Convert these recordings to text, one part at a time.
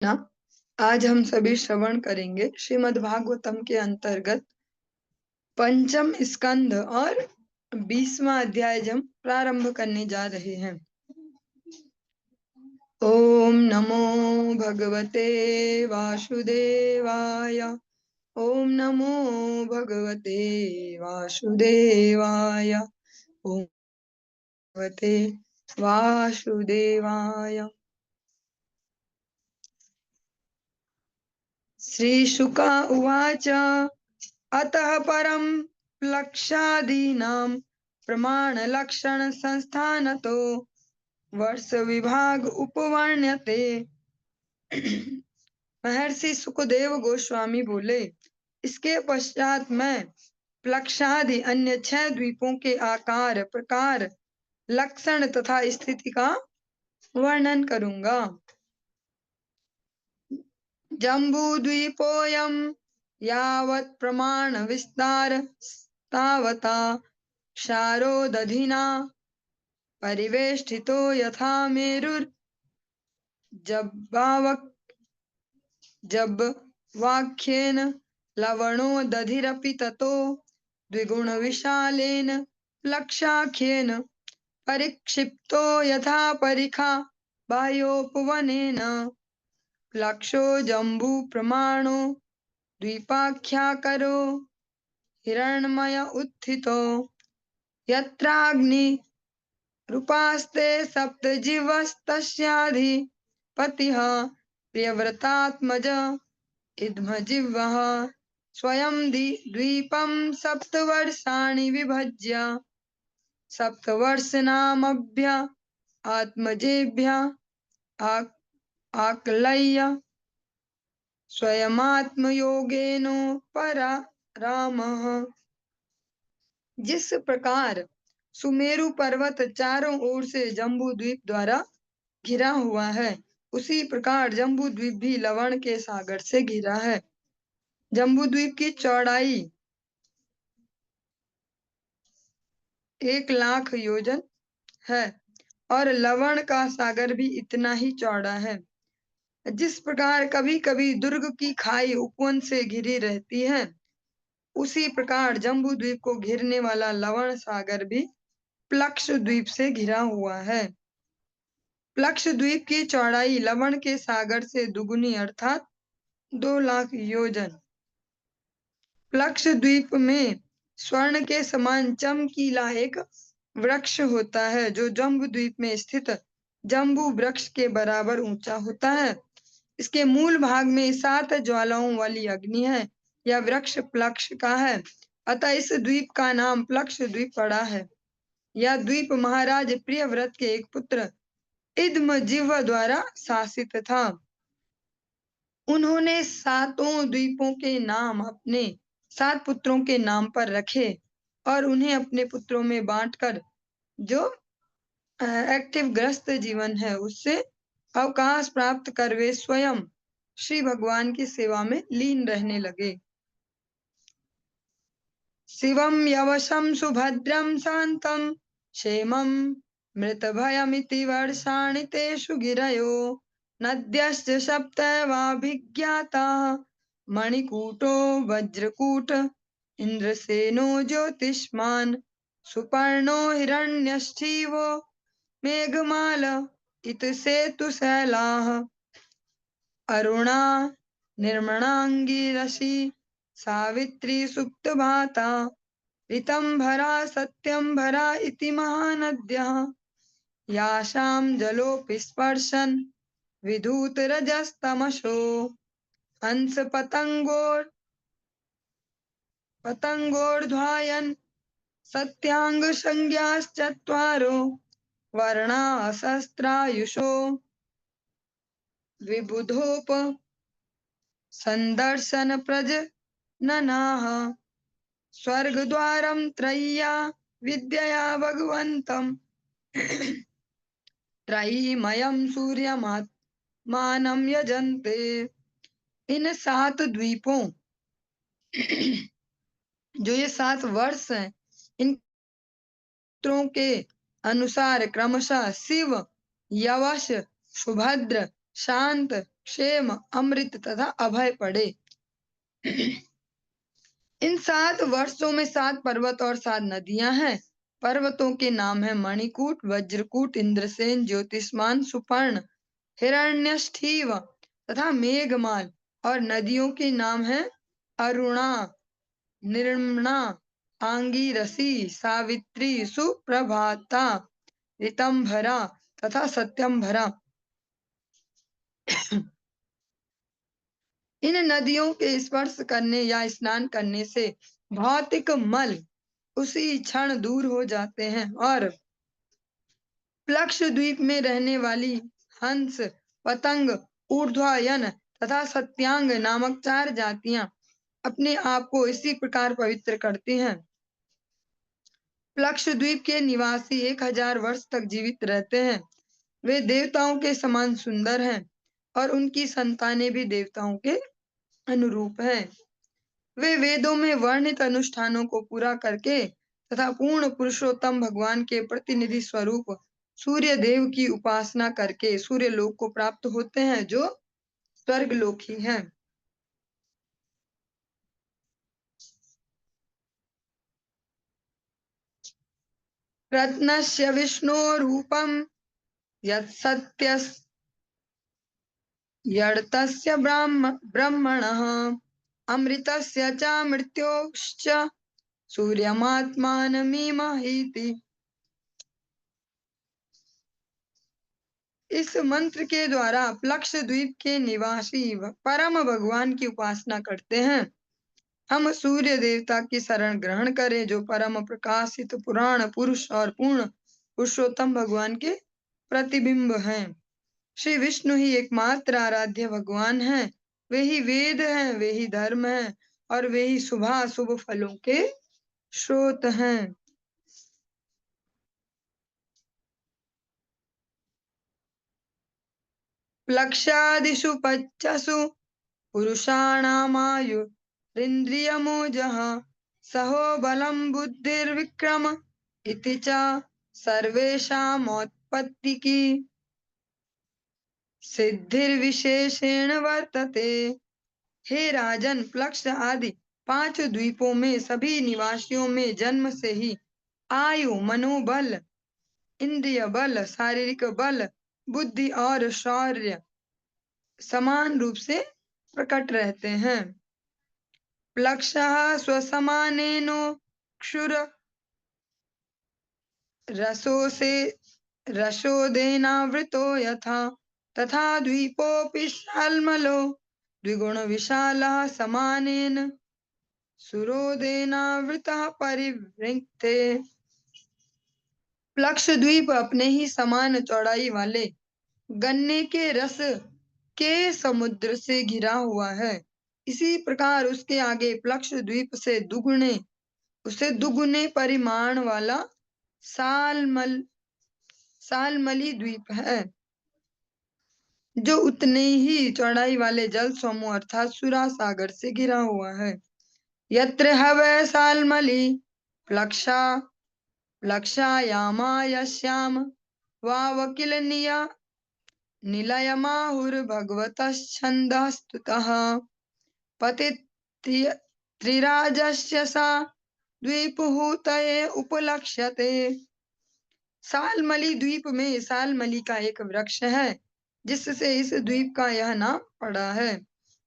ना आज हम सभी श्रवण करेंगे श्रीमद् भागवतम के अंतर्गत पंचम स्कंध और 20वां अध्याय हम प्रारंभ करने जा रहे हैं। ओम नमो भगवते वासुदेवाय। ओम नमो भगवते वासुदेवाय। ओम भगवते वासुदेवाय। श्रीशुक उवाच अतः परं लक्षादीनां प्रमाणलक्षणसंस्थानतो वर्षविभाग उपवर्ण्यते। महर्षि सुखदेव गोस्वामी बोले, इसके पश्चात मैं प्लक्षादि अन्य 6 द्वीपों के आकार, प्रकार, लक्षण तथा स्थिति का वर्णन करूंगा। जम्बूद्वीपोऽयं यावत् प्रमाण विस्तार तावता क्षारोदधिना परिवेष्टितो यथा मेरुर्जब्वाख्येन लवणो दधिरपि ततो द्विगुणविशालेन लक्षाख्येन परिक्षिप्तो यथा परिखा बाह्योपवनेन लक्षो जम्बू प्रमाणो द्वीपाख्याकरो हिरण्मय उत्थितो यत्राग्नि रूपास्ते सप्त जीवस्तस्याधिपतिः प्रियव्रतात्मज इद्मजिह्वः स्वयं द्वीपं सप्तवर्षाणि विभज्य सप्तवर्षनामभ्य आत्मजेभ्य आकलय्य स्वयमात्मयोगेनोपरामः। जिस प्रकार सुमेरु पर्वत चारों ओर से जम्बू द्वीप द्वारा घिरा हुआ है, उसी प्रकार जम्बू द्वीप भी लवण के सागर से घिरा है। जम्बू द्वीप की चौड़ाई 1,00,000 योजन है और लवण का सागर भी इतना ही चौड़ा है। जिस प्रकार कभी कभी दुर्ग की खाई उपवन से घिरी रहती है, उसी प्रकार जम्बू द्वीप को घिरने वाला लवण सागर भी प्लक्ष द्वीप से घिरा हुआ है। प्लक्ष द्वीप की चौड़ाई लवण के सागर से दुगुनी अर्थात 2,00,000 योजन। प्लक्ष द्वीप में स्वर्ण के समान चमकीला एक वृक्ष होता है, जो जम्बू द्वीप में स्थित जम्बू वृक्ष के बराबर ऊंचा होता है। इसके मूल भाग में 7 ज्वालाओं वाली अग्नि है। यह वृक्ष प्लक्ष का है, अतः इस द्वीप का नाम प्लक्ष द्वीप पड़ा है। यह द्वीप महाराज प्रियव्रत के एक पुत्र इद्मजिह्व द्वारा शासित था। उन्होंने 7 द्वीपों के नाम अपने 7 पुत्रों के नाम पर रखे और उन्हें अपने पुत्रों में बांटकर जो एक्टिव ग्रस्त जीवन है उससे अवकाश प्राप्त कर वे स्वयं श्री भगवान की सेवा में लीन रहने लगे। शिवम यवशं सुभद्रं शांतं क्षेमं मृतभयमिति वर्षाणि तेषु गिरयो नद्यश्च सप्तैवाभिज्ञाताः मणिकूटो वज्रकूट इंद्रसेनो ज्योतिष्मान् सुपर्णो हिरण्यश्चीवो मेघमाल इतसेतुशैलाः अरुणा निर्मणांगिरसि सावित्री सुप्तभाता ऋतंभरा सत्यंभरा इति महानद्यः यासां जलोऽपि स्पर्शन् विधूतरजस्तमसो हंस पतंगोर्ध्वायन् सत्यांग संज्ञाश्चत्वारो वर्णा सहस्रायुषो विबुधोप संदर्शन प्रजननाः स्वर्गद्वारं त्रय्या विद्यया भगवन्तं त्रयीमयं सूर्यमात्मानं यजन्ते। इन 7 द्वीपों जो ये 7 वर्ष हैं, इन पुत्रों के अनुसार क्रमशः शिव, यवश, सुभद्र, शांत, क्षेम, अमृत तथा अभय पड़े। इन 7 वर्षों में 7 पर्वत और 7 नदियां हैं। पर्वतों के नाम है मणिकूट, वज्रकूट, इंद्रसेन, ज्योतिष्मान, सुपर्ण, हिरण्यष्ठीव तथा मेघमाल। और नदियों के नाम है अरुणा, निर्मणा, आंगीरसी, सावित्री, सुप्रभाता, ऋतंभरा तथा सत्यंभरा। इन नदियों के स्पर्श करने या स्नान करने से भौतिक मल उसी क्षण दूर हो जाते हैं और प्लक्ष द्वीप में रहने वाली हंस, पतंग, ऊर्ध्वायन तथा सत्यांग नामक 4 जातियां अपने आप को इसी प्रकार पवित्र करती हैं। प्लक्ष द्वीप के निवासी 1000 वर्ष तक जीवित रहते हैं। वे देवताओं के समान सुंदर हैं और उनकी संतानें भी देवताओं के अनुरूप हैं। वे वेदों में वर्णित अनुष्ठानों को पूरा करके तथा पूर्ण पुरुषोत्तम भगवान के प्रतिनिधि स्वरूप सूर्य देव की उपासना करके सूर्य लोक को प्राप्त होते हैं, जो स्वर्ग लोक ही है। रत्नस्य विष्णोरूपं यत्सत्यस् यर्तस्य ब्रह्मणः अमृतस्य च मृत्योश्च सूर्यमात्मानमिमहीति। इस मंत्र के द्वारा प्लक्ष द्वीप के निवासी परम भगवान की उपासना करते हैं। हम सूर्य देवता की शरण ग्रहण करें, जो परम प्रकाशित पुराण पुरुष और पूर्ण पुरुषोत्तम भगवान के प्रतिबिंब हैं। श्री विष्णु ही एकमात्र आराध्य भगवान हैं। वे ही वेद हैं, वे ही धर्म हैं और वे ही शुभाशुभ फलों के स्रोत हैं। प्लक्षादिषु पच्चसु पुरुषाणामायुरिन्द्रियमोजः सहो बलं बुद्धिर्विक्रम इति च सर्वेषामोत्पत्तिकी सिद्धिर्विशेषेण वर्तते। हे राजन, प्लक्ष आदि 5 द्वीपों में सभी निवासियों में जन्म से ही आयु, मनोबल, इंद्रिय बल, शारीरिक बल, बुद्धि और शौर्य समान रूप से प्रकट रहते हैं। प्लक्षः स्वसमानेनो क्षुर रसोदेनावृतो यथा तथा द्वीपोऽपि शाल्मलो द्विगुण विशालः समानेन सुरोदेनावृतः परिवृङ्क्ते। प्लक्ष द्वीप अपने ही समान चौड़ाई वाले गन्ने के रस के समुद्र से घिरा हुआ है। इसी प्रकार उसके आगे प्लक्ष द्वीप से दुगुने परिमाण वाला सालमली द्वीप है, जो उतने ही चौड़ाई वाले जल समूह अर्थात सुरा सागर से घिरा हुआ है। यत्र हवै सालमली प्लक्षायामायस्याम वावकिल निलयमाहुर्भगवतश्छन्दः स्तुतः पतित्रिराजस्य सा द्वीपहूतये उपलक्ष्यते। सालमली द्वीप में सालमली का एक वृक्ष है, जिससे इस द्वीप का यह नाम पड़ा है।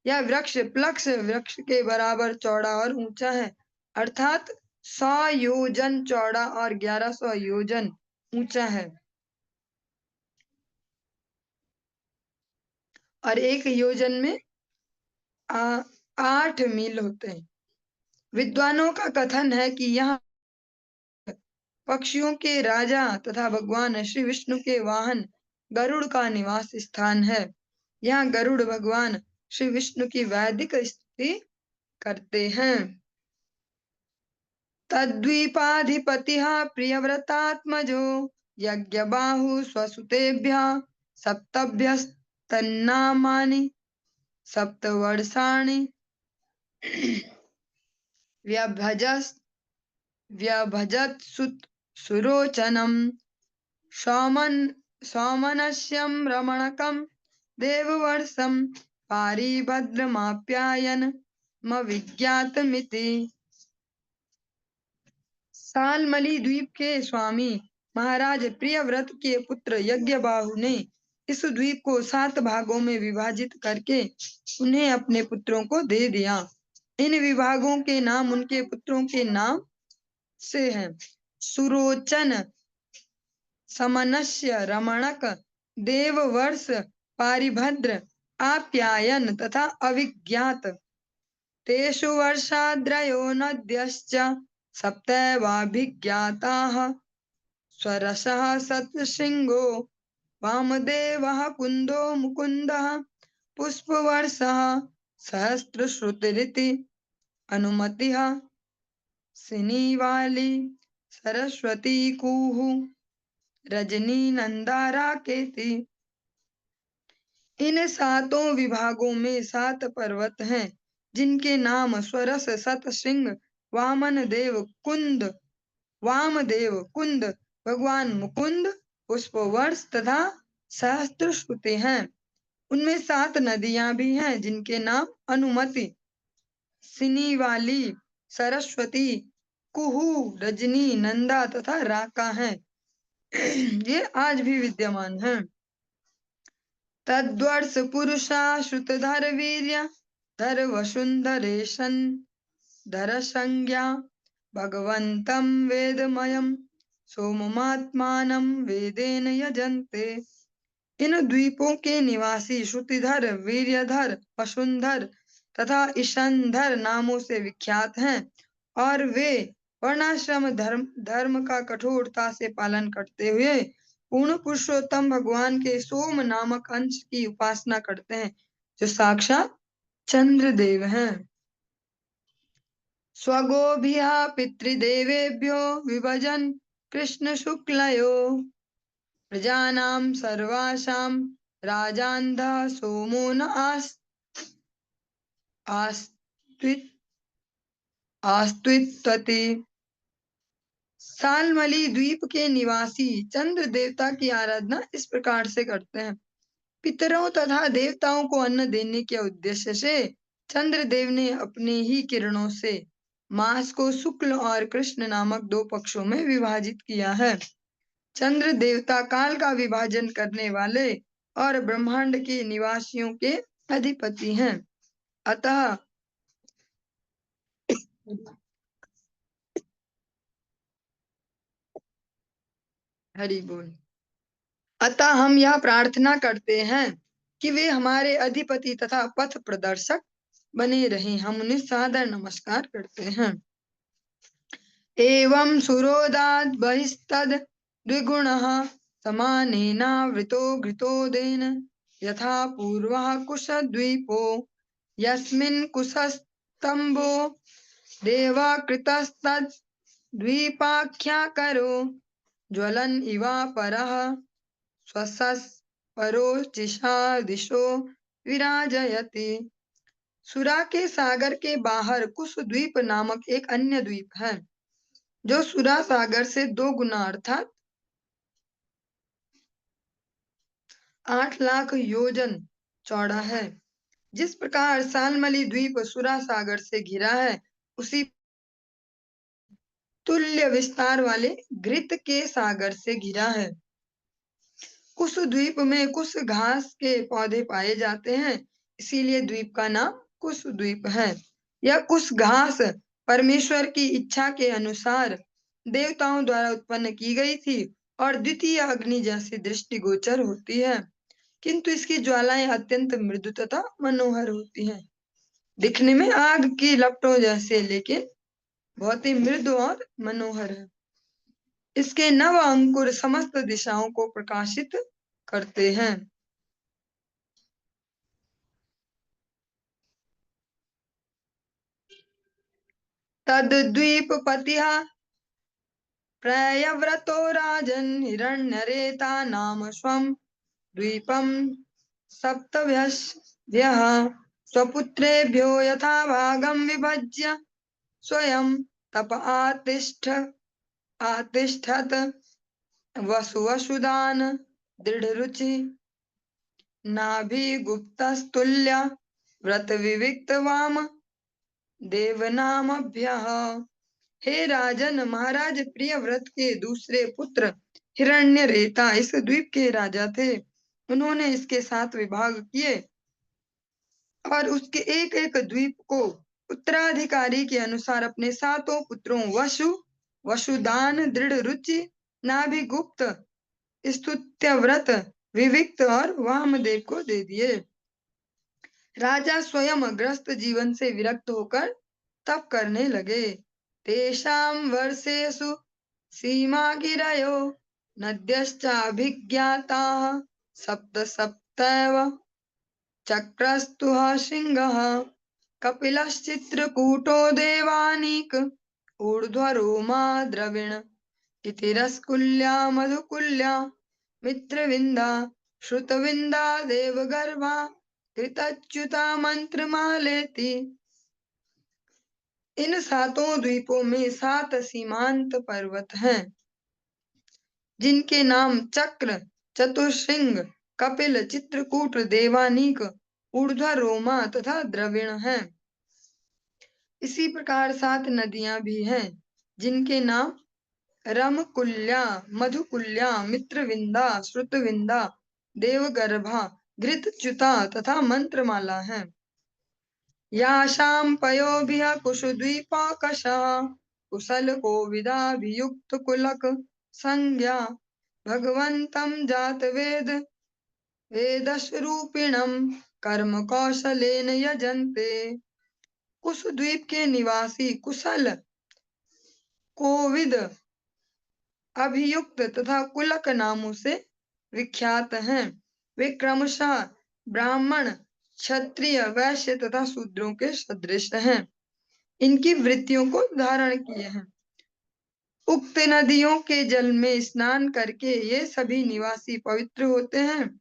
यह वृक्ष प्लक्ष वृक्ष के बराबर चौड़ा और ऊंचा है, अर्थात 100 योजन चौड़ा और 1100 योजन ऊंचा है। और एक योजन में 8 मील होते हैं। विद्वानों का कथन है कि यह पक्षियों के राजा तथा भगवान श्री विष्णु के वाहन गरुड़ का निवास स्थान है। यहाँ गरुड़ भगवान श्री विष्णु की वैदिक स्तुति करते हैं। तद्वीपाधिपतिः प्रियव्रतात्मजो यज्ञबाहु स्वसुतेभ्यः सप्तभ्यस्तन्नामानि सप्तवर्षाणि व्यभजत् सुरोचनम् सौमनस्यं रमणकं देववर्षं पारिभद्रमाप्यायन विज्ञातमिति। सालमली द्वीप के स्वामी महाराज प्रियव्रत के पुत्र यज्ञबाहु ने इस द्वीप को 7 भागों में विभाजित करके उन्हें अपने पुत्रों को दे दिया। इन विभागों के नाम उनके पुत्रों के नाम से हैं। सुरोचन, समनस्य, रमणक, देववर्ष, पारिभद्र, आप्यायन तथा अविज्ञात। तेषु वर्षाद्रयो नद्यश्च सप्तैवाभिज्ञाताः। स्वरसः सतसिंहो, वामदेवः कुन्दो मुकुन्दः, पुष्पवर्षः सहस्रश्रुतिरिति। अनुमतिः सिनीवाली, सरस्वती कुः, रजनी नंदाराकेति। इन 7 विभागों में 7 पर्वत हैं जिनके नाम स्वरस, सतसिंह, वामदेव कुंद, भगवान मुकुंद, पुष्पवर्ष तथा सहस्त्रश्रुति हैं। उनमें 7 नदियां भी हैं जिनके नाम अनुमति, सिनीवाली, सरस्वती, कुहू, रजनी, नंदा तथा राका हैं। ये आज भी विद्यमान हैं। तद्वर्ष पुरुषा श्रुतधर वीर्य धर वसुंधरेशन धर संज्ञा भगवन्तं वेदमयं सोममात्मानं वेदेन यजन्ते। इन द्वीपों के निवासी श्रुतिधर, वीर्यधर, वसुंधर तथा ईशनधर नामों से विख्यात हैं और वे वर्णाश्रम धर्म का कठोरता से पालन करते हुए पूर्ण पुरुषोत्तम भगवान के सोम नामक अंश की उपासना करते हैं जो साक्षात चंद्रदेव हैं। स्वगोभिः पितृदेवेभ्यो विभजन कृष्ण शुक्लयो प्रजानां सर्वासां राजान्धः सोमो न आस्त्वित्वति। सालमली द्वीप के निवासी चंद्र देवता की आराधना इस प्रकार से करते हैं। पितरों तथा देवताओं को अन्न देने के उद्देश्य से चंद्रदेव ने अपने ही किरणों से मास को शुक्ल और कृष्ण नामक 2 पक्षों में विभाजित किया है। चंद्र देवता काल का विभाजन करने वाले और ब्रह्मांड के निवासियों के अधिपति हैं। अतः हरि बोल। अतः हम यह प्रार्थना करते हैं कि वे हमारे अधिपति तथा पथ प्रदर्शक बने रहें। हम उन्हें सादर नमस्कार करते हैं। एवं सुरोदात् बहिस्तद् द्विगुणः समानेनावृतो घृतोदेन यथा पूर्वः कुशद्वीपो यस्मिन् कुशस्तम्भो देवाकृतस्तद् द्वीपाख्याकरो ज्वलन इवापरः स्वसस्परोचिषा दिशो विराजयति। सुरा के सागर के बाहर कुशद्वीप नामक एक अन्य द्वीप है जो सुरा सागर से 2 गुना अर्थात 8 लाख योजन चौड़ा है। जिस प्रकार सालमली द्वीप सुरा सागर से घिरा है उसी तुल्य विस्तार वाले घृत के सागर से घिरा है। कुश द्वीप में कुश घास के पौधे पाए जाते हैं, इसीलिए द्वीप का नाम कुश द्वीप है। यह कुश घास परमेश्वर की इच्छा के अनुसार देवताओं द्वारा उत्पन्न की गई थी और द्वितीय अग्नि जैसी दृष्टिगोचर होती है, किंतु इसकी ज्वालाएं अत्यंत मृदु तथा मनोहर होती हैं। दिखने में आग की लपटों जैसे, लेकिन बहुत ही मृदु और मनोहर है। इसके नव अंकुर समस्त दिशाओं को प्रकाशित करते हैं। तद्द्वीपपतिः प्रयव्रतो राजन् हिरण्यरेता नाम स्वं द्वीपं सप्तभ्यः स्वपुत्रेभ्यो यथाभागं विभज्य स्वयं तप आतिष्ठत वसुवसुदान दृढ़रुचि नाभि गुप्तस्तुल्य व्रत विविक्त वाम देवनामभ्यः। हे राजन, महाराज प्रियव्रत के दूसरे पुत्र हिरण्यरेता इस द्वीप के राजा थे। उन्होंने इसके 7 विभाग किए और उसके एक एक द्वीप को उत्तराधिकारी के अनुसार अपने 7 पुत्रों वसुदान, दृढ़ रुचि, नाभिगुप्त, स्तुत्यव्रत, विविक्त और वामदेव को दे दिए। राजा स्वयं ग्रस्त जीवन से विरक्त होकर तप करने लगे। तेषां वर्षेषु सीमा गिरयो नद्यश्चाभिज्ञाताः सप्त सप्तैव चक्रस्तुः सिंहः कपिलश्चित्रकूटो देवानीक ऊर्ध्वरोमा द्रविण इति रसकुल्या मधुकुल्या मित्रविंदा श्रुतविंदा देवगर्भा कृतच्युता मंत्रमालेति। इन 7 द्वीपों में 7 सीमांत पर्वत हैं, जिनके नाम चक्र, चतुश्रृंग, कपिल, चित्रकूट, देवानीक, ऊर्ध्वरोमा तथा द्रविण हैं। इसी प्रकार 7 नदियां भी हैं, जिनके नाम रमकुल्या, मधुकुल्या, मित्रविंदा, श्रुतविंदा, देवगर्भा, घृतच्युता तथा मंत्रमाला हैं। यासां पयोभिः कुशद्वीपाकशः कुशल कोविदाभियुक्त कुलक संज्ञा भगवन्तं जातवेद वेदस्वरूपिणं कर्म कौशलेन यजन्ते। कुशद्वीप के निवासी कुशल, कोविद, अभियुक्त तथा कुलक नामों से विख्यात हैं। वे क्रमशः ब्राह्मण, क्षत्रिय, वैश्य तथा शूद्रों के सदृश हैं। इनकी वृत्तियों को धारण किए हैं। उक्त नदियों के जल में स्नान करके ये सभी निवासी पवित्र होते हैं।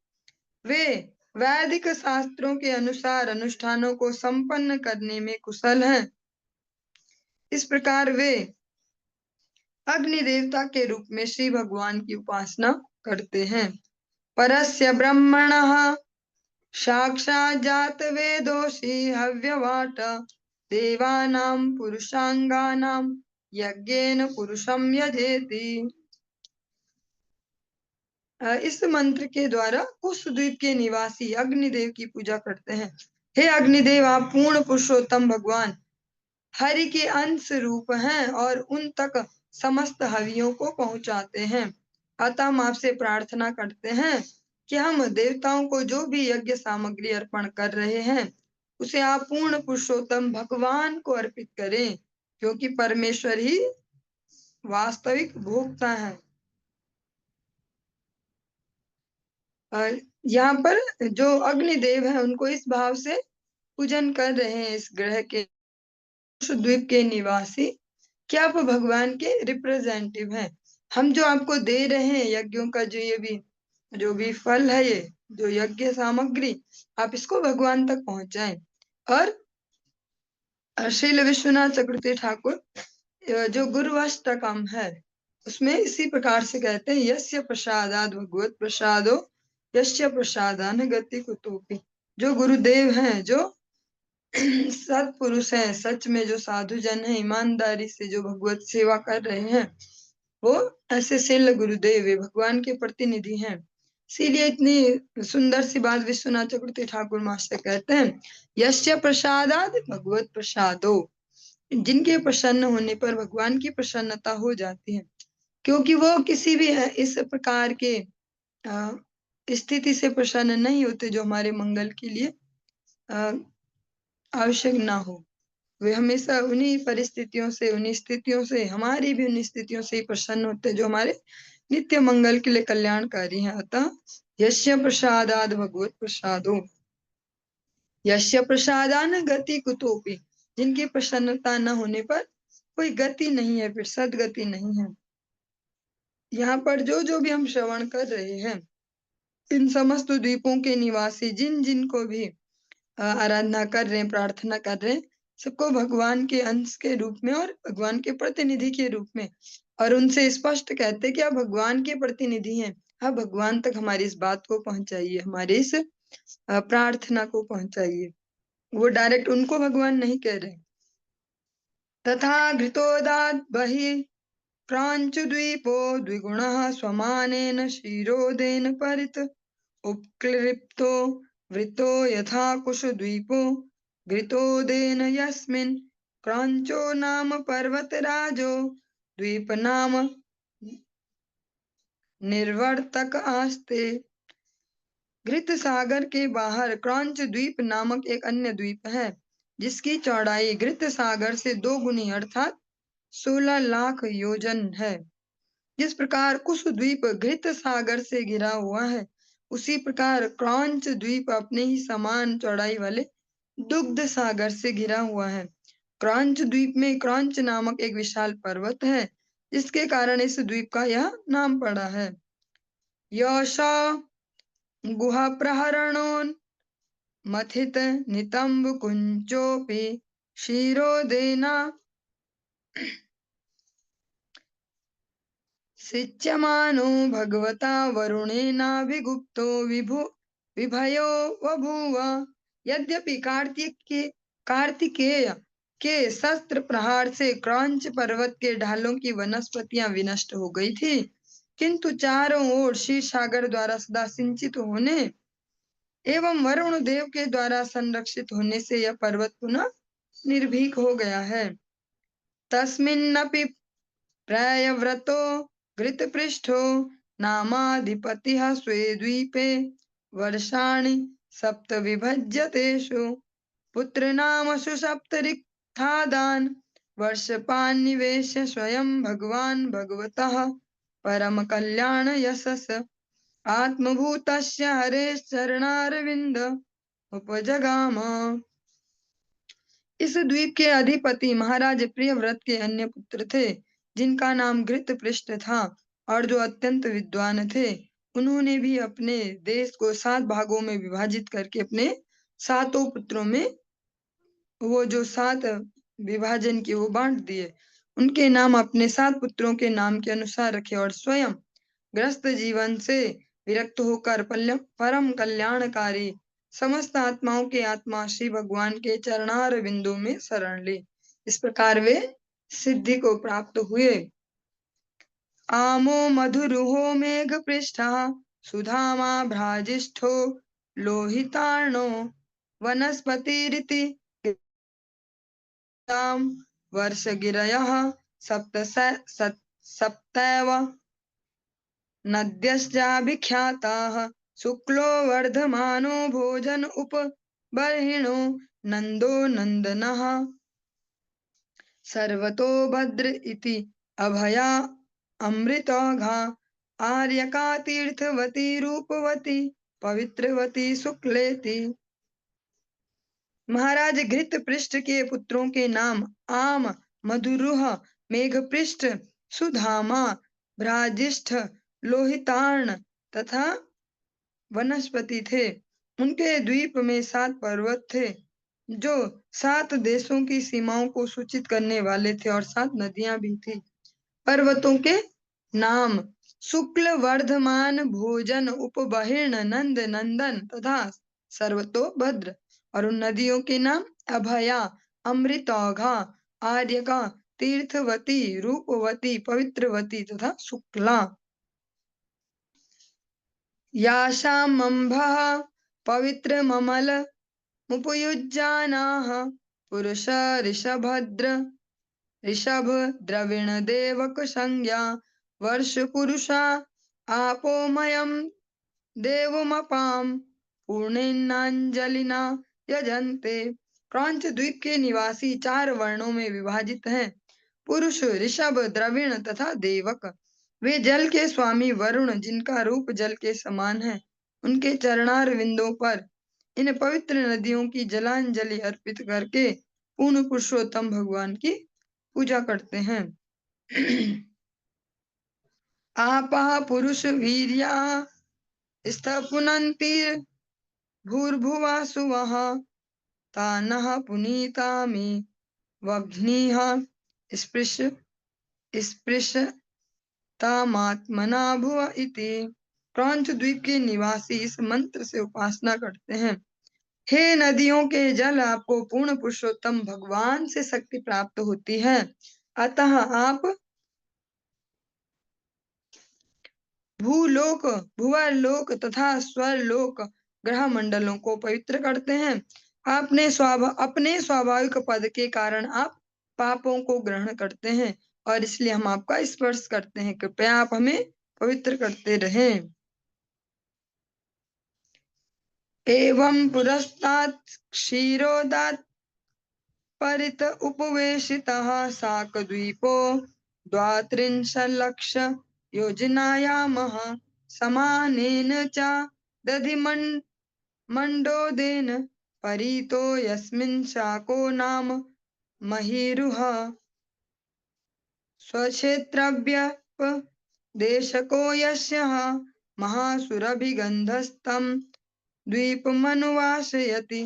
वे वैदिक शास्त्रों के अनुसार अनुष्ठानों को संपन्न करने में कुशल हैं। इस प्रकार वे अग्नि देवता के रूप में श्री भगवान की उपासना करते हैं। परस्य ब्रह्मणः साक्षात् जात वेदोषि हव्यवाट देवानां पुरुषांगानां यज्ञेन पुरुषं यजेति। इस मंत्र के द्वारा कुशद्वीप के निवासी अग्निदेव की पूजा करते हैं। हे अग्निदेव, आप पूर्ण पुरुषोत्तम भगवान हरि के अंश रूप हैं और उन तक समस्त हवियों को पहुंचाते हैं। अतः हम आपसे प्रार्थना करते हैं कि हम देवताओं को जो भी यज्ञ सामग्री अर्पण कर रहे हैं उसे आप पूर्ण पुरुषोत्तम भगवान को अर्पित करें, क्योंकि परमेश्वर ही वास्तविक भोक्ता है। यहाँ पर जो अग्निदेव है उनको इस भाव से पूजन कर रहे हैं इस ग्रह के द्वीप के निवासी, क्या आप भगवान के रिप्रेजेंटेटिव हैं। हम जो आपको दे रहे हैं यज्ञों का जो भी फल है, ये जो यज्ञ सामग्री, आप इसको भगवान तक पहुंचाएं। और श्रील विश्वनाथ चक्रवर्ती ठाकुर जो गुरुअष्टकम है उसमें इसी प्रकार से कहते हैं, यस्य प्रसादाद भगवत प्रसादो यस्य प्रसादान गति कुतोपि। जो गुरुदेव हैं, जो सत्पुरुष हैं, सच में जो साधु जन है, ईमानदारी से जो भगवत सेवा कर रहे हैं, वो ऐसे शील गुरुदेव वे भगवान के प्रतिनिधि हैं। इसीलिए इतनी सुंदर सी बात विश्वनाथ चक्रवर्ती ठाकुर मास्टर कहते हैं, यस्य प्रसादाद भगवत प्रसादो। जिनके प्रसन्न होने पर भगवान की प्रसन्नता हो जाती है, क्योंकि वो किसी भी इस प्रकार के स्थिति से प्रसन्न नहीं होते जो हमारे मंगल के लिए आवश्यक ना हो। वे हमेशा उन्हीं परिस्थितियों से, उन्हीं स्थितियों से, हमारी भी उन्हीं स्थितियों से ही प्रसन्न होते जो हमारे नित्य मंगल के लिए कल्याणकारी हैं। अतः यस्य प्रसादाद भगवत प्रसादो यस्य प्रसादान गति कुतोपि। जिनकी प्रसन्नता न होने पर कोई गति नहीं है, फिर सदगति नहीं है। यहाँ पर जो भी हम श्रवण कर रहे हैं, इन समस्त द्वीपों के निवासी जिन जिन को भी आराधना कर रहे हैं, प्रार्थना कर रहे हैं, सबको भगवान के अंश के रूप में और भगवान के प्रतिनिधि के रूप में, और उनसे स्पष्ट कहते हैं कि आप भगवान के प्रतिनिधि हैं, आप भगवान तक हमारी इस बात को पहुंचाइए, हमारे इस प्रार्थना को पहुंचाइए। वो डायरेक्ट उनको भगवान नहीं कह रहे। तथा घृतोदात् बहिः क्राञ्चद्वीपो द्विगुणः स्वमानेन क्षीरोदेन परित उपक्लिप्तो वृतो यथा कुशद्वीपो घृतोदेन यस्मिन् क्राञ्चो नाम पर्वतराजो द्वीप नाम निर्वर्तक आस्ते। घृत सागर के बाहर क्रांच द्वीप नामक एक अन्य द्वीप है, जिसकी चौड़ाई घृत सागर से 2 गुनी अर्थात 16 लाख योजन है। जिस प्रकार कुश द्वीप घृत सागर से घिरा हुआ है, उसी प्रकार क्रांच द्वीप अपने ही समान चौड़ाई वाले दुग्ध सागर से घिरा हुआ है। क्रांच द्वीप में क्रांच नामक एक विशाल पर्वत है, जिसके कारण इस द्वीप का यह नाम पड़ा है। यशा गुहा प्रहरणोन् मथित नितंब कुंचोपि क्षीरोदेना सिच्यमानो भगवता वरुणेनाभिगुप्तो विभयो बभूव। यद्यपि कार्तिकेय के शस्त्र प्रहार से क्रांच पर्वत के ढालों की वनस्पतियां विनष्ट हो गई थी, किंतु चारों ओर क्षीर सागर द्वारा सदा सिंचित होने एवं वरुण देव के द्वारा संरक्षित होने से यह पर्वत पुनः निर्भीक हो गया है। तस्मिन्नपि प्रयव्रतो घृतपृष्ठो नामाधिपतिः स्वे द्वीपे वर्षाणि सप्त विभज्यतेषु पुत्रनामसु सप्तरिक्थादान् वर्षपान्निवेश्य स्वयं भगवान् भगवतः परम कल्याण यशस आत्मभूतस्य हरेश्चरणारविंद उपजगाम। इस द्वीप के अधिपति महाराज प्रियव्रत के अन्य पुत्र थे, जिनका नाम घृतपृष्ठ था और जो अत्यंत विद्वान थे। उन्होंने भी अपने देश को 7 भागों में विभाजित करके अपने 7 पुत्रों में वो जो 7 विभाजन किए वो बांट दिए। उनके नाम अपने 7 पुत्रों के नाम के अनुसार रखे और स्वयं ग्रस्त जीवन से विरक्त होकर परम कल्याणकारी समस्त आत्माओं के आत्मा श्री भगवान के चरणार बिंदु में शरण ली। इस प्रकार वे सिद्धि को प्राप्त हुए। आमो मधुरुहो मेघ पृष्ठा सुधामा भ्राजिष्ठो लोहितार्णो वनस्पतिरिति वर्षगिरयः सप्तैव नद्यश्चाभिख्याताः शुक्लो वर्धमानो भोजन उपबर्हिणो नंदो नंदनः सर्वतो भद्र इति अभया अमृतौघा आर्यका तीर्थवती रूपवती पवित्रवती शुक्लेति। महाराज घृतपृष्ठ के पुत्रों के नाम आम, मधुरुह, मेघपृष्ठ, सुधामा, भ्राजिष्ठ, लोहितार्ण तथा वनस्पति थे। उनके द्वीप में 7 पर्वत थे, जो 7 देशों की सीमाओं को सूचित करने वाले थे, और 7 नदियां भी थी। पर्वतों के नाम शुक्ल वर्धमान भोजन उपबहिर्ण नंद नंदन तथा सर्वतोभद्र, और उन नदियों के नाम अभया, अमृतौघा, आर्यका, तीर्थवती, रूपवती, पवित्रवती तथा शुक्ला। यासामंभः पवित्र ममल मुपयुज्यानाः पुरुष ऋषभ द्रविण देवक संज्ञा वर्ष पुरुषा आपोमयम देवमपाम पूर्णेनांजलिना यजन्ते। क्रांच द्वीप के निवासी 4 वर्णों में विभाजित हैं, पुरुष, ऋषभ, द्रविण तथा देवक। वे जल के स्वामी वरुण, जिनका रूप जल के समान है, उनके चरणार विंदों पर इन पवित्र नदियों की जलांजलि अर्पित करके पूर्ण पुरुषोत्तम भगवान की पूजा करते हैं। आपः पुरुष वीर्या स्थपुनन्ति भूर्भुवः तानः पुनीतामि वह्निः स्पृशतामात्मना भुव इति। क्रौंच द्वीप के निवासी इस मंत्र से उपासना करते हैं। हे नदियों के जल, आपको पूर्ण पुरुषोत्तम भगवान से शक्ति प्राप्त होती है, अतः आप भूलोक, भुवरलोक तथा स्वरलोक ग्रह मंडलों को पवित्र करते हैं। अपने स्वाभाविक पद के कारण आप पापों को ग्रहण करते हैं और इसलिए हम आपका स्पर्श करते हैं। कृपया आप हमें पवित्र करते रहें। एवं पुरस्तात् क्षीरोदात् परित उपवेशितः शाकद्वीपो द्वात्रिंशल्लक्ष योजनायामः समानेन च दधिमण्डोदेन परितो यस्मिन् शाको नाम महीरुह स्वक्षेत्रव्यपदेशको यस्यः महासुरभिगन्धस्तं द्वीपमनुवासयति।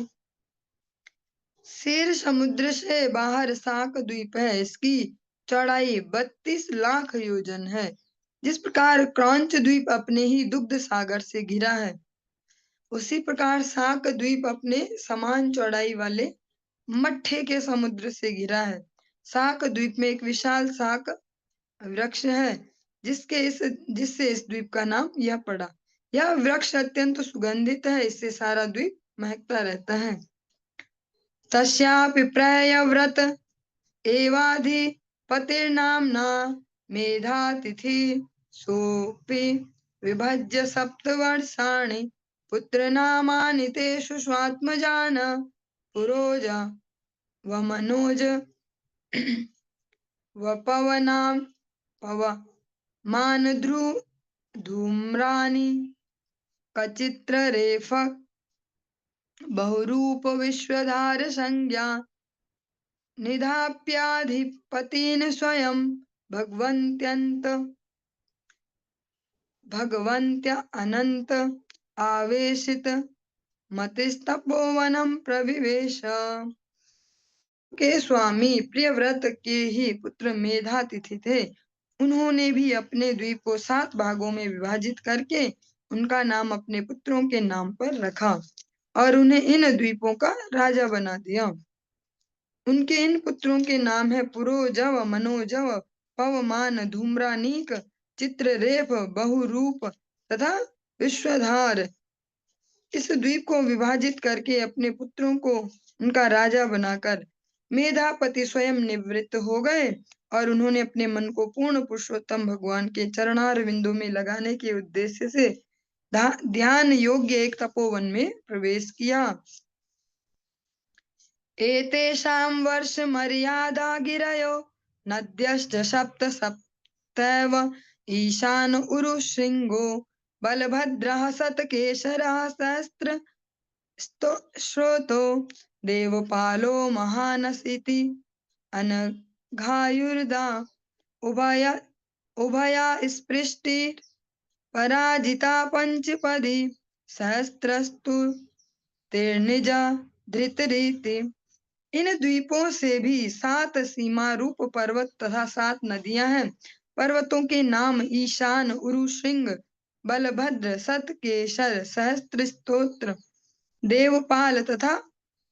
क्षीर समुद्र से बाहर शाक द्वीप है। इसकी चौड़ाई 32 लाख योजन है। जिस प्रकार क्रौंच द्वीप अपने ही दुग्ध सागर से घिरा है, उसी प्रकार शाक द्वीप अपने समान चौड़ाई वाले मट्ठे के समुद्र से घिरा है। शाक द्वीप में एक विशाल शाक वृक्ष है, जिससे इस द्वीप का नाम यह पड़ा। यह वृक्ष अत्यंत सुगंधित है, इससे सारा द्वीप महकता रहता है। तस्यापि प्रयव्रत एवाधिपतिर्नाम्ना मेधातिथि सोऽपि विभज्य 7 वर्षाणि पुत्रनामानि तेषु स्वात्मजान पुरोज वमनोज वपवमान धूम्राणि कचित्ररेफ बहुरूप विश्वधार संज्ञा निधाप्याधिपतीन् स्वयं भगवन्त्य अनंत आवेशित मतिस्तपोवनं प्रविवेश। के स्वामी प्रियव्रत के ही पुत्र मेधातिथि थे। उन्होंने भी अपने द्वीप को 7 भागों में विभाजित करके उनका नाम अपने पुत्रों के नाम पर रखा और उन्हें इन द्वीपों का राजा बना दिया। उनके इन पुत्रों के नाम है पुरोजव, मनोजव, पवमान, धूम्रानीक, चित्ररेफ, बहुरूप तथा विश्वधार। इस द्वीप को विभाजित करके अपने पुत्रों को उनका राजा बनाकर मेधापति स्वयं निवृत्त हो गए और उन्होंने अपने मन को पूर्ण पुरुषोत्तम भगवान के चरणारविंदों में लगाने के उद्देश्य से ध्यान योग्य एक तपोवन में प्रवेश किया। एतेषां वर्ष मर्यादा गिरयो नद्यश्च 7 ईशान उरुशृंगो बलभद्रः शतकेशरः सहस्र श्रोतो देवपालो महानसीति अनघायुर्दा उभया स्पृष्टि पराजिता पंचपदी सहस्रस्तु तेर्निजा धृतरीति। इन द्वीपों से भी 7 सीमा रूप पर्वत तथा 7 नदियां हैं। पर्वतों के नाम ईशान, उरुश्रृंग, बलभद्र, शतकेशर, सहस्त्र स्तोत्र, देवपाल तथा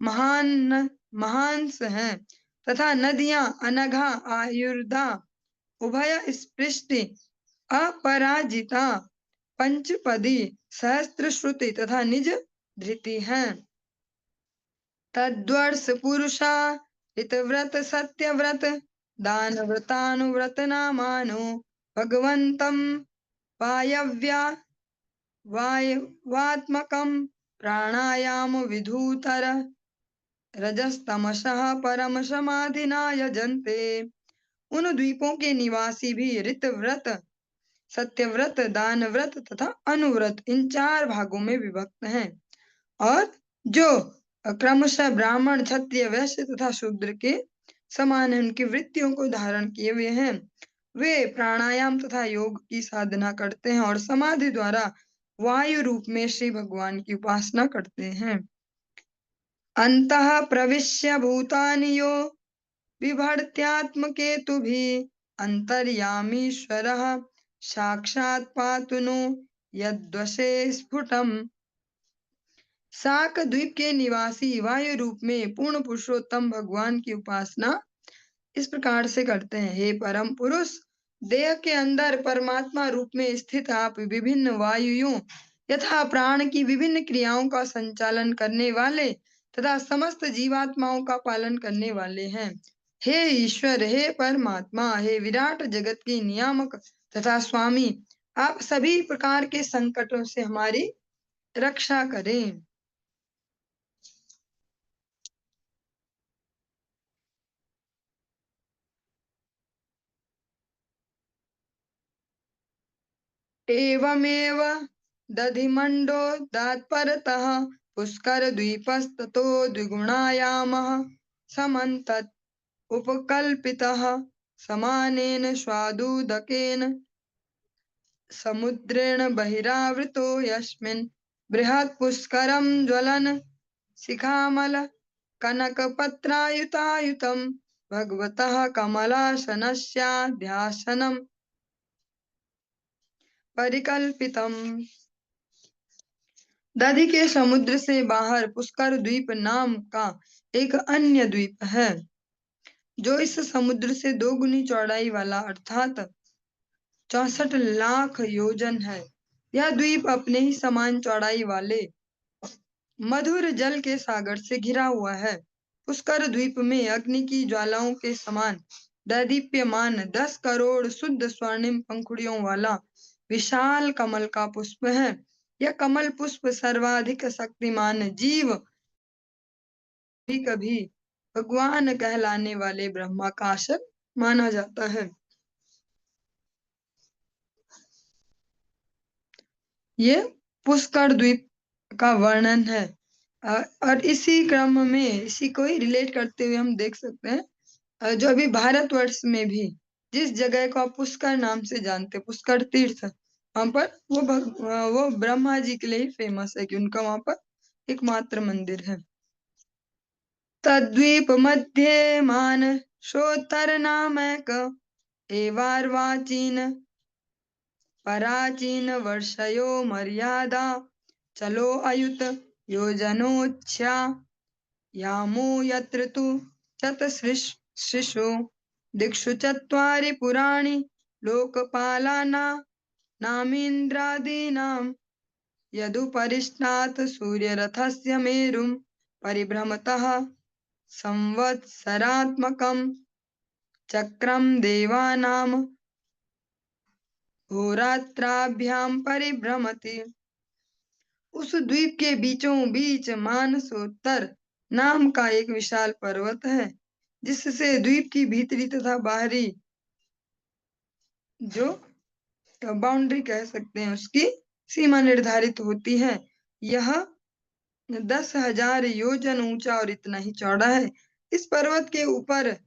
महांस हैं तथा नदियां अनघा, आयुर्दा, उभय स्पृष्टि, अपराजिता, पंचपदी, सहस्त्र श्रुति तथा निज धृति हैं। तद्वर्ष पुरुषा हितव्रत सत्यव्रत दानव्रतानुव्रत नामानो भगवन्तं वायव्यात्मकं प्राणायाम विधूतर रजस्तमसः परम समाधिना यजन्ते। उन द्वीपों के निवासी भी ऋतव्रत, सत्यव्रत, दानव्रत तथा अनुव्रत इन 4 भागों में विभक्त हैं और जो क्रमशः ब्राह्मण, क्षत्रिय, वैश्य तथा शूद्र के समान उनकी वृत्तियों को धारण किए हुए हैं। वे प्राणायाम तथा योग की साधना करते हैं और समाधि द्वारा वायु रूप में श्री भगवान की उपासना करते हैं। अंतः प्रविश्य भूतानि यो बिभर्त्यात्मकेतुभिः अंतर्यामीश्वरः साक्षात् पातु नो यद्वशे स्फुटम। शाक द्वीप के निवासी वायु रूप में पूर्ण पुरुषोत्तम भगवान की उपासना इस प्रकार से करते हैं। हे परम पुरुष, देह के अंदर परमात्मा रूप में स्थित आप विभिन्न वायुओं यथा प्राण की विभिन्न क्रियाओं का संचालन करने वाले तथा समस्त जीवात्माओं का पालन करने वाले हैं। हे ईश्वर, हे परमात्मा, हे विराट जगत के नियामक तथा स्वामी, आप सभी प्रकार के संकटों से हमारी रक्षा करें। एवमेव दधिमण्डो दात्परतः पुष्करद्वीपस्ततो द्विगुणायामः समन्तत् उपकल्पितः समानेन स्वादुदकेन समुद्रेण बहिरावृतो यस्मिन् बृहत् पुष्करं ज्वलन शिखामल कनकपत्रायुतायुतं भगवतः कमलासनस्याध्यासनं परिकल्पितम्। दधि के समुद्र से बाहर पुष्कर द्वीप नाम का एक अन्य द्वीप है, जो इस समुद्र से 2 गुनी चौड़ाई वाला अर्थात 64 लाख योजन है। यह द्वीप अपने ही समान चौड़ाई वाले मधुर जल के सागर से घिरा हुआ है। पुष्कर द्वीप में अग्नि की ज्वालाओं के समान दैदीप्यमान 10 करोड़ शुद्ध स्वर्णिम पंखुड़ियों वाला विशाल कमल का पुष्प है। यह कमल पुष्प सर्वाधिक शक्तिमान जीव भी कभी भगवान कहलाने वाले ब्रह्मा का आश्रय माना जाता है। ये पुष्कर द्वीप का वर्णन है। और इसी क्रम में इसी को ही रिलेट करते हुए हम देख सकते हैं जो अभी भारतवर्ष में भी जिस जगह को आप पुष्कर नाम से जानते हैं, पुष्कर तीर्थ, वहां पर वो ब्रह्मा जी के लिए ही फेमस है कि उनका वहां पर एकमात्र मंदिर है। तद्वीप मध्ये मान शोत्तर नामक एवार्वाचीन पराचीन वर्षयो मर्यादा चलो अयुत योजनोच्छा यामो यत्र तु चतसृषु दिक्षु चत्वारि पुराणि लोकपालाना नामीन्द्रादीनां यदुपरिष्टात् सूर्यरथस्य मेरुं परिभ्रमतः संवत्सरात्मकं चक्रं देवानां होरात्राभ्यां परिभ्रमति। उस द्वीप के बीचों बीच मानसोत्तर नाम का एक विशाल पर्वत है, जिससे द्वीप की भीतरी तथा बाहरी जो बाउंड्री कह सकते हैं उसकी सीमा निर्धारित होती है। यह 10,000 योजन ऊंचा और इतना ही चौड़ा है। इस पर्वत के ऊपर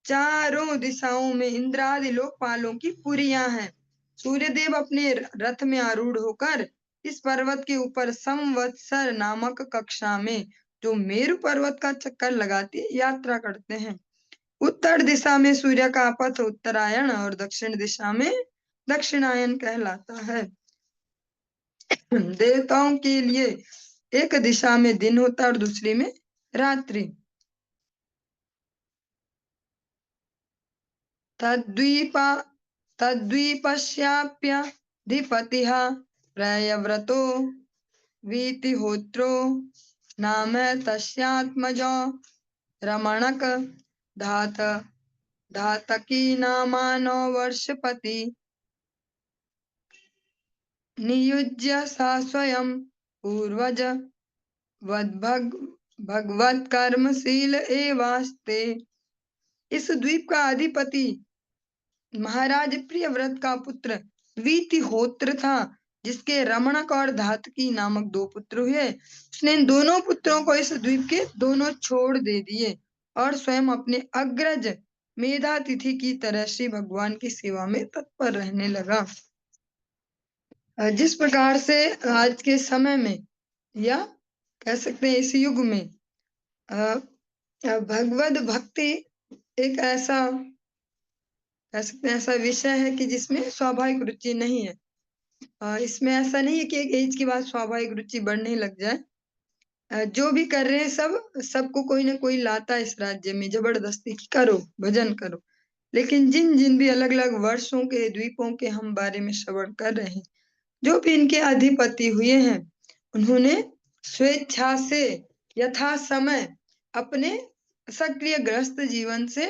चारों दिशाओं में इंद्रादि लोकपालों की पुरियां हैं। सूर्यदेव अपने रथ में आरूढ़ होकर इस पर्वत के ऊपर संवत्सर नामक कक्षा में जो मेरु पर्वत का चक्कर लगाती यात्रा करते हैं। उत्तर दिशा में सूर्य का पथ उत्तरायण और दक्षिण दिशा में दक्षिणायन कहलाता है। देवताओं के लिए एक दिशा में दिन होता है और दूसरी में रात्रि। तद्वीपस्याप्यधिपतिः प्रयव्रतो वीतिहोत्रो नाम तस्यात्मजो रमणक धातकी नामानो वर्षपति नियुज्य सा स्वयं पूर्वज भगवत कर्मशील एवास्ते। इस द्वीप का अधिपति महाराज प्रियव्रत का पुत्र वीतिहोत्र था, जिसके रमणक और धातकी नामक 2 पुत्र हुए। उसने इन दोनों पुत्रों को इस द्वीप के दोनों छोड़ दे दिए और स्वयं अपने अग्रज मेधातिथि की तरह श्री भगवान की सेवा में तत्पर रहने लगा। जिस प्रकार से आज के समय में या कह सकते हैं इस युग में भगवद भक्ति एक ऐसा कह सकते हैं ऐसा विषय है कि जिसमें स्वाभाविक रुचि नहीं है। इसमें ऐसा नहीं है कि एक एज के बाद स्वाभाविक रुचि बढ़ने लग जाए। जो भी कर रहे हैं सबको कोई ना कोई लाता है इस राज्य में जबरदस्ती कि करो, भजन करो। लेकिन जिन-जिन भी अलग-अलग वर्षों के, द्वीपों के हम बारे में श्रवण कर रहे हैं, जो भी इनके अधिपति हुए हैं, उन्होंने स्वेच्छा से यथा समय अपने सक्रिय गृहस्थ जीवन से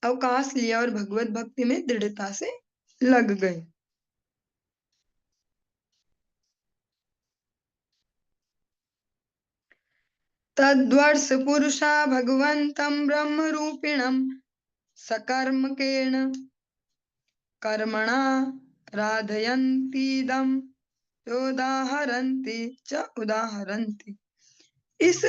अवकाश लिया और भगवत भक्ति में दृढ़ता से लग गए। तद्वर्ष पुरुषा भगवन्तं ब्रह्मरूपिणं सकर्मकेण कर्मणा राधयन्तीदं चोदाहरन्ति च उदाहरन्ति। इस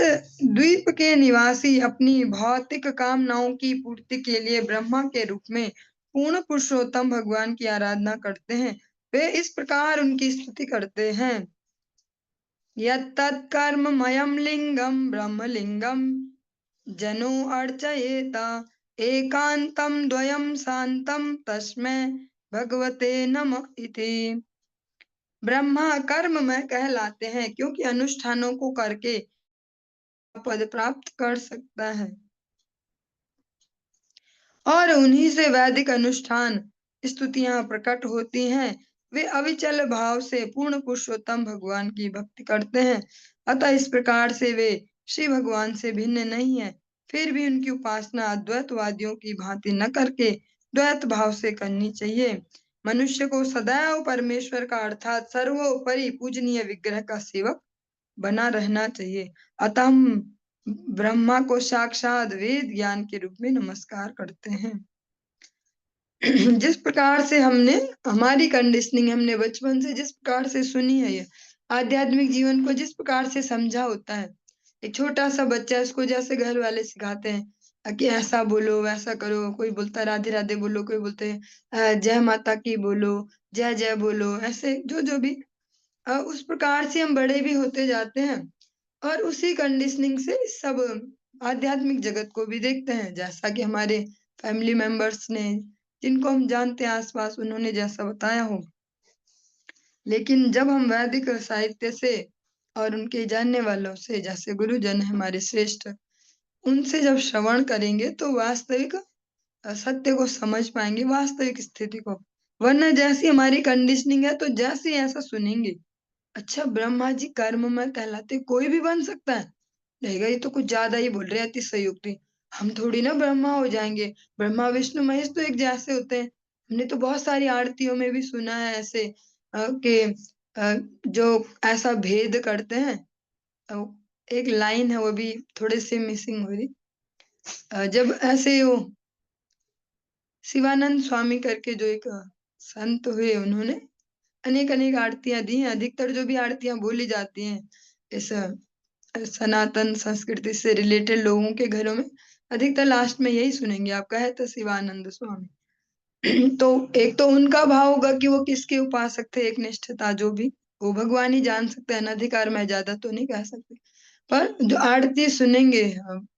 द्वीप के निवासी अपनी भौतिक कामनाओं की पूर्ति के लिए ब्रह्मा के रूप में पूर्ण पुरुषोत्तम भगवान की आराधना करते हैं। वे इस प्रकार उनकी स्तुति करते हैं। यत्तत्कर्ममयं लिंगं ब्रह्मलिंगं जनो अर्चयेत एकान्तं द्वयं शान्तं तस्मै भगवते नमः इति। ब्रह्मा कर्ममय कहलाते हैं क्योंकि अनुष्ठानों को करके पद प्राप्त कर सकता है और उन्हीं से वैदिक अनुष्ठान स्तुतियां प्रकट होती हैं। वे अविचल भाव से पूर्ण पुरुषोत्तम भगवान की भक्ति करते हैं, अतः इस प्रकार से वे श्री भगवान से भिन्न नहीं है। फिर भी उनकी उपासना अद्वैतवादियों की भांति न करके द्वैत भाव से करनी चाहिए। मनुष्य को सदैव परमेश्वर का अर्थात सर्वोपरि पूजनीय विग्रह का सेवक बना रहना चाहिए। अतः हम ब्रह्मा को साक्षात वेद ज्ञान के रूप में नमस्कार करते हैं। जिस प्रकार से हमने हमारी कंडीशनिंग हमने बचपन से जिस प्रकार से सुनी है, ये आध्यात्मिक जीवन को जिस प्रकार से समझा होता है, एक छोटा सा बच्चा है, उसको जैसे घर वाले सिखाते हैं कि ऐसा बोलो वैसा करो, कोई बोलता है राधे राधे बोलो, कोई बोलते हैं जय माता की बोलो, जय जय बोलो, ऐसे जो जो भी उस प्रकार से हम बड़े भी होते जाते हैं और उसी कंडीशनिंग से सब आध्यात्मिक जगत को भी देखते हैं। जैसा कि हमारे फैमिली मेंबर्स ने, जिनको हम जानते हैं आसपास, उन्होंने जैसा बताया हो। लेकिन जब हम वैदिक साहित्य से और उनके जानने वालों से, जैसे गुरुजन हमारे श्रेष्ठ, उनसे जब श्रवण करेंगे तो वास्तविक सत्य को समझ पाएंगे, वास्तविक स्थिति को। वरना जैसी हमारी कंडीशनिंग है तो जैसे ऐसा सुनेंगे, अच्छा ब्रह्मा जी कर्ममय कहलाते, कोई भी बन सकता है, रहेगा ये तो कुछ ज्यादा ही बोल रहे हैं, अतिशयोक्ति, हम थोड़ी ना ब्रह्मा हो जाएंगे, ब्रह्मा विष्णु महेश तो एक जैसे होते हैं। हमने तो बहुत सारी आरतियों में भी सुना है ऐसे कि जो ऐसा भेद करते हैं। अ, एक लाइन है वो भी थोड़े से मिसिंग हो रही। जब ऐसे वो शिवानंद स्वामी करके जो एक संत हुए, उन्होंने अनेक अनेक आरतियां दी हैं। अधिकतर जो भी आरतियां बोली जाती हैं इस सनातन संस्कृति से रिलेटेड लोगों के घरों में, अधिकतर लास्ट में यही सुनेंगे आप, कहे तो शिवानंद स्वामी। तो एक तो उनका भाव होगा कि वो किसके उपासक थे, एक निष्ठता, जो भी वो भगवान ही जान सकते हैं, अनधिकार मैं ज्यादा तो नहीं कह सकती। पर जो आरती सुनेंगे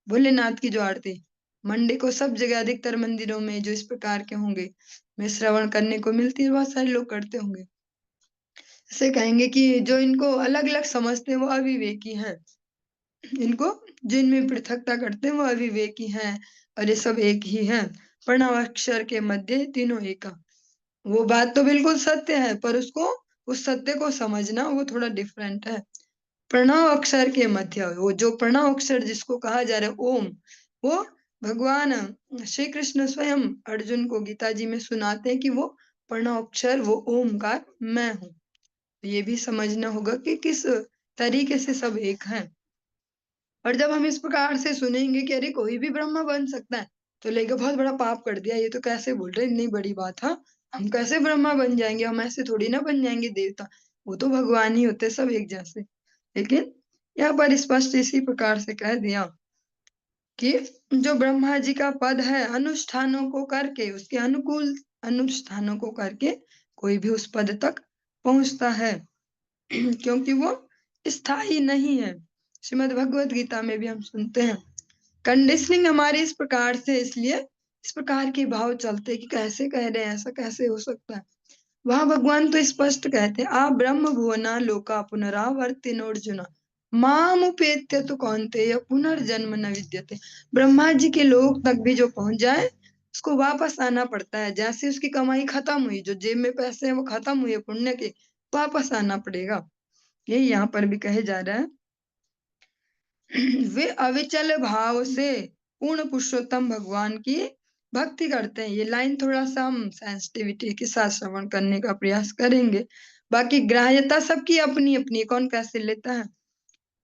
भोलेनाथ की, जो आरती मंडे को सब जगह अधिकतर मंदिरों में जो इस प्रकार के होंगे में श्रवण करने को मिलती है, बहुत सारे लोग करते होंगे। ऐसे कहेंगे कि जो इनको अलग अलग समझते हैं वो अविवेकी हैं, इनको जिनमें पृथकता करते हैं वो अविवेकी हैं, और ये सब एक ही हैं। प्रणव अक्षर के मध्य तीनों एक। वो बात तो बिल्कुल सत्य है, पर उसको, उस सत्य को समझना वो थोड़ा डिफरेंट है। प्रणव अक्षर के मध्य, वो जो प्रणव अक्षर जिसको कहा जा रहा है ओम, वो भगवान श्री कृष्ण स्वयं अर्जुन को गीता जी में सुनाते हैं कि वो प्रणव अक्षर, वो ओमकार मैं हूँ। ये भी समझना होगा कि किस तरीके से सब एक हैं। और जब हम इस प्रकार से सुनेंगे कि अरे कोई भी ब्रह्मा बन सकता है, तो लेगा बहुत बड़ा पाप कर दिया, ये तो कैसे बोल रहे हैं, इतनी बड़ी बात। हाँ, हम कैसे ब्रह्मा बन जाएंगे, हम ऐसे थोड़ी ना बन जाएंगे देवता, वो तो भगवान ही होते सब एक जैसे। लेकिन यहाँ पर स्पष्ट इसी प्रकार से कह दिया कि जो ब्रह्मा जी का पद है, अनुष्ठानों को करके, उसके अनुकूल अनुष्ठानों को करके कोई भी उस पद तक पहुंचता है। क्योंकि वो स्थायी नहीं है। श्रीमद् भगवत गीता में भी हम सुनते हैं, कंडीशनिंग हमारी इस प्रकार से, इसलिए इस प्रकार के भाव चलते कि कैसे कह रहे हैं, ऐसा कैसे हो सकता है। वहां भगवान तो स्पष्ट कहते हैं, आ ब्रह्म भुवना लोका पुनरावर्तिनोर्जुन मामुपेत्य तो कौन्तेय पुनर्जन्म न विद्यते। ब्रह्मा जी के लोक तक भी जो पहुंच जाए उसको वापस आना पड़ता है। जैसे उसकी कमाई खत्म हुई, जो जेब में पैसे हैं वो खत्म हुए पुण्य के, वापस आना पड़ेगा। यही यहाँ पर भी कहे जा रहा है। वे अविचल भाव से पूर्ण पुरुषोत्तम भगवान की भक्ति करते हैं। ये लाइन थोड़ा सा हम सेंसिटिविटी के साथ श्रवण करने का प्रयास करेंगे। बाकी ग्राह्यता सबकी अपनी अपनी, कौन कैसे लेता है।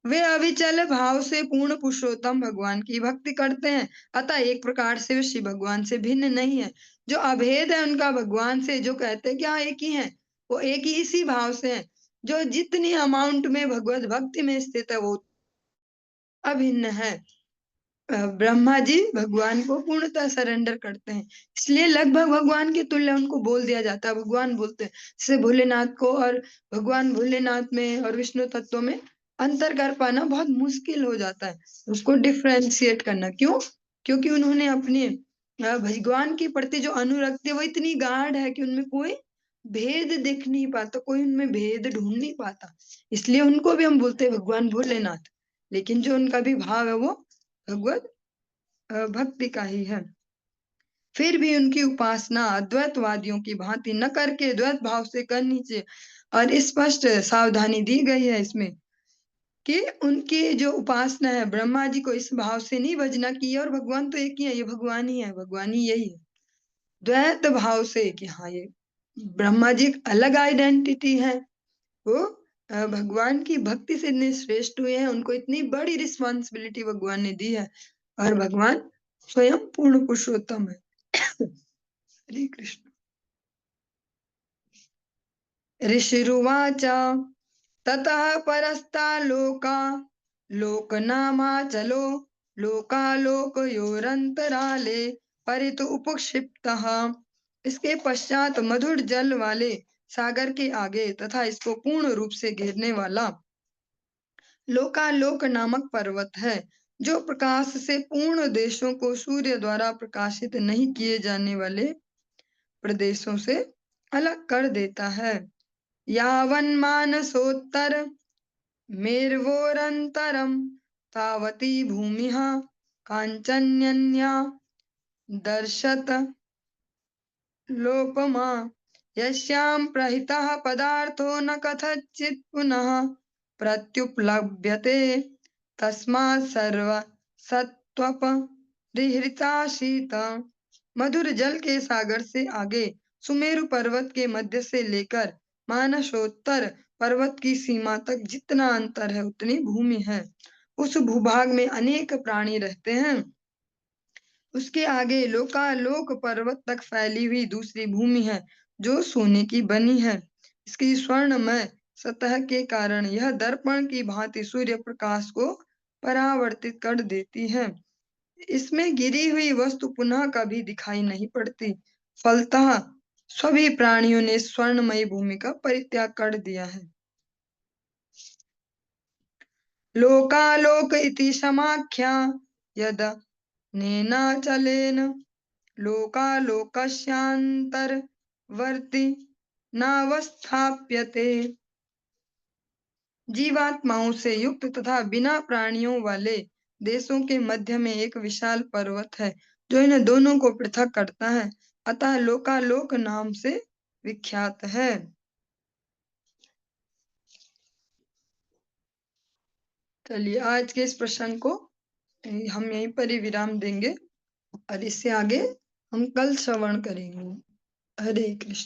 वे अविचल भाव से पूर्ण पुरुषोत्तम भगवान की भक्ति करते हैं, अतः एक प्रकार से वे शिव भगवान से भिन्न नहीं है। जो अभेद है उनका भगवान से, जो कहते हैं कि हाँ एक ही है, वो एक ही इसी भाव से है। जो जितनी अमाउंट में भगवत भक्ति में स्थित है वो अभिन्न है। ब्रह्मा जी भगवान को पूर्णतः सरेंडर करते हैं, इसलिए लगभग भगवान के तुल्य उनको बोल दिया जाता है। भगवान बोलते हैं, जैसे भोलेनाथ को, और भगवान भोलेनाथ में और विष्णु तत्व में अंतर कर पाना बहुत मुश्किल हो जाता है, उसको डिफ्रेंशिएट करना। क्यों? क्योंकि उन्होंने अपने भगवान के प्रति जो अनुरक्ति है वो इतनी गाढ़ है कि उनमें कोई भेद दिख नहीं पाता, कोई उनमें भेद ढूंढ नहीं पाता। इसलिए उनको भी हम बोलते हैं भगवान भोलेनाथ, लेकिन जो उनका भी भाव है वो भगवत भक्ति का ही है। फिर भी उनकी उपासना अद्वैतवादियों की भांति न करके द्वैत भाव से करनी चाहिए। और स्पष्ट सावधानी दी गई है इसमें कि उनकी जो उपासना है ब्रह्मा जी को इस भाव से नहीं भजना की है, और भगवान तो एक ही है, ये भगवान ही है, भगवान ही यही है। द्वैत भाव से कि हाँ ये ब्रह्मा जी एक अलग आइडेंटिटी है, वो भगवान की भक्ति से इतने श्रेष्ठ हुए हैं, उनको इतनी बड़ी रिस्पॉन्सिबिलिटी भगवान ने दी है, और भगवान स्वयं पूर्ण पुरुषोत्तम है। हरे कृष्ण। ऋषिरुवाच ततः परस्तालोका लोकनामाचलो लोकालोकयोरन्तराले परित उपक्षिप्तः। इसके पश्चात मधुर जल वाले सागर के आगे तथा इसको पूर्ण रूप से घेरने वाला लोकालोक नामक पर्वत है, जो प्रकाश से पूर्ण देशों को सूर्य द्वारा प्रकाशित नहीं किए जाने वाले प्रदेशों से अलग कर देता है। यावन्मानसोत्तर मेर्वोरन्तरं तावती भूमिः काञ्चन्यन्या दर्शत लोपमा। यस्यां प्रहितः पदार्थो न कथंचित् पुनः प्रत्युपलभ्यते तस्मात् सर्व सत्त्वपरिहृताशीत। मधुर जल के सागर से आगे सुमेरु पर्वत के मध्य से लेकर मानसोत्तर पर्वत की सीमा तक जितना अंतर है उतनी भूमि है। उस भूभाग में अनेक प्राणी रहते हैं। उसके आगे लोकालोक पर्वत तक फैली हुई दूसरी भूमि है, जो सोने की बनी है। इसकी स्वर्णमय सतह के कारण यह दर्पण की भांति सूर्य प्रकाश को परावर्तित कर देती है। इसमें गिरी हुई वस्तु पुनः कभी दिखाई नहीं पड़ती। फलतः सभी प्राणियों ने स्वर्णमयी भूमि का परित्याग कर दिया है। लोकालोक इति समाख्या यद नेनाचलेन लोकालोकस्यान्तर्वर्ती नावस्थाप्यते। जीवात्माओं से युक्त तथा बिना प्राणियों वाले देशों के मध्य में एक विशाल पर्वत है, जो इन दोनों को पृथक करता है, अतः लोकालोक नाम से विख्यात है। चलिए आज के इस प्रसंग को हम यहीं पर ही विराम देंगे, और इससे आगे हम कल श्रवण करेंगे। हरे कृष्ण।